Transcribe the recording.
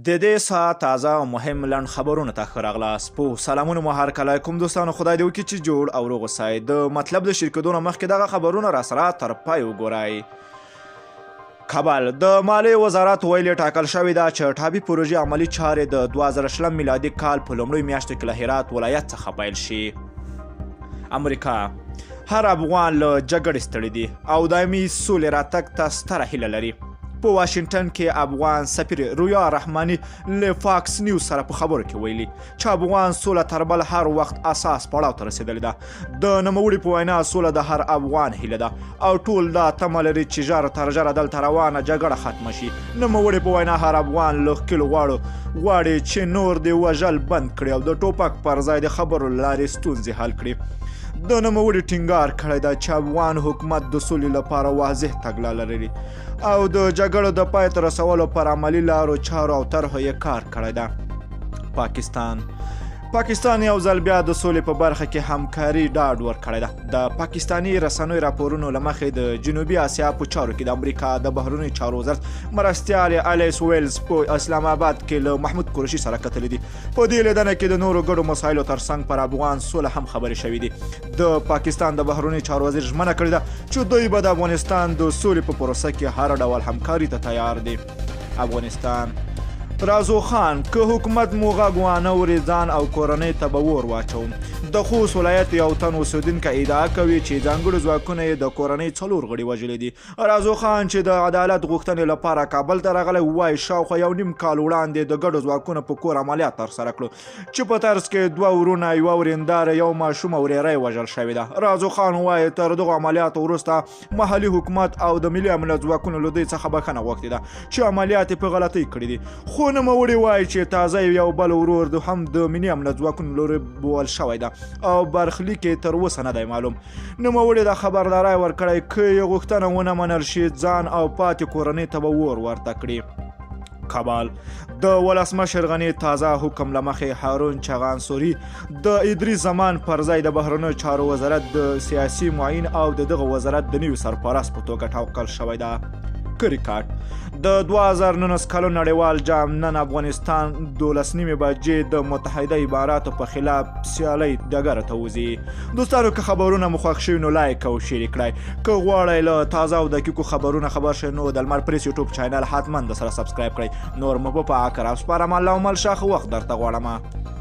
د دې ساعت تازه او مهم لنډ خبرونه ته ښه راغلاست. په سلامونه مو هرکلی کوم دوستانو، خدای دې وکړي چې جوړ او روغ اوسئ. د مطلب د شریکېدو نه مخکې دغه خبرونه راسره تر پای وګورئ. کابل د مالیې وزارت ویلي ټاکل شوې ده چې ټاپي پروژې عملي چارې د 2020 میلادي کال په لومړیو میاشتو کې له هرات ولایت څخه پیل شي. امریکا هر افغان له جګړې ستړی دی او دایمي سولې راتګ ته ستره هیله لري. په واشنګټن کې افغان سفیر رویا رحماني له فاکس نیوز سره په خبرو کې ویلي چې افغان سوله تر بل هر وخت اساس پړاو ته رسېدلې ده. د نوموړي په وینا سوله د هر افغان هیله ده او ټول دا تمه لري چې ژر تر ژره دلته روانه جګړه ختمه شي. نوموړي په وینا هر افغان له ښکلو غواړي چې نور د وژل بند کړي او د ټوپک پر ځای د خبرو له لارې ستونزې حل کړي. د نوموړي ټینګار کړی ده چې افغان حکومت د سولې لپاره واضح تګلاره لري او د جګړو د پای ته رسولو پر عملي لارو چارو او طرحو یې کار کړی ده. پاکستان یو ځل بیا د سولې په برخه کې همکاري ډاډ ورکړی ده. د پاکستاني رسنیو راپورونو له مخې د جنوبي اسیا په چارو کې د امریکا د بهرنیو چارو وزارت مرستیال الیس ویلز په اسلام آباد کې له محمود قریشي سره کتلي دي. په دې لیدنه کې د نورو ګډو مسایلو ترڅنګ پر افغان سوله هم خبرې شوې دي. د پاکستان د بهرنیو چارو وزیر ژمنه کړې ده چې دوی به د افغانستان د سولې په پروسه کې هر ډول همکاري ته تیار دي. افغانستان رازو خان که حکومت مو غږ وانه اوري ځان او کورنۍ ته به اور واچوم. د خوست ولایت یو تن اوسېدونکی ادعا کوي چې ځانګړو ځواکونه یې د کورنۍ 4 غړي وژلي دي. رازو خان چې د عدالت غوښتنې لپاره کابل ته راغلی وایي شاوخوا 1.5 کال وړاندې د ګډو ځواکونو په کور عملیات ترسره کړو چې په طرز کې 2 ورونه، یوه ورېنداره، یو ماشوم او ورېری وژل شوې ده. رازو خان وایي تر دغو عملیاتو وروسته محلي حکومت او د ملي امنیت ځواکونو له دوی څخه بخښنه غوښتې ده چې عملیات یې په غلطۍ کړي دي. خو نوموړي وایي چې تازه یو بل ورور هم د ملي امنیت ځواکونو لوري بوول شوی ده او برخلیک یې تر اوسه نه دی معلوم. نوموړي دا خبرداری ورکړی که یې غوښتنه ونه منل شي ځان او پاتې کورنۍ ته به اور ورته کړي. کابل د ولسمشر غني تازه حکم له مخې هارون چغانسوري د ادریس زمان پر ځای د بهرنیو چارو وزارت د سیاسي معین او دغه وزارت د نوي سرپرست په توګه ټاکل شوی ده. کرکټ د 2019 کلو نړیوال جام نن افغانستان 12:30 بجې د متحده اماراتو په خلاف سیالۍ ډګر ته وځي. دوستانو که خبرونه مو خوښ شوي نو لایک او شیر کړئ. که غواړئ له تازه او دقیقو خبرونه خبر شئ نو د لمر پریس یوټیوب چینل حتما د سره سبسکرایب کړئ. نور مو په پاک راو سپارم. الله مل شاخ وخت درته غواړم.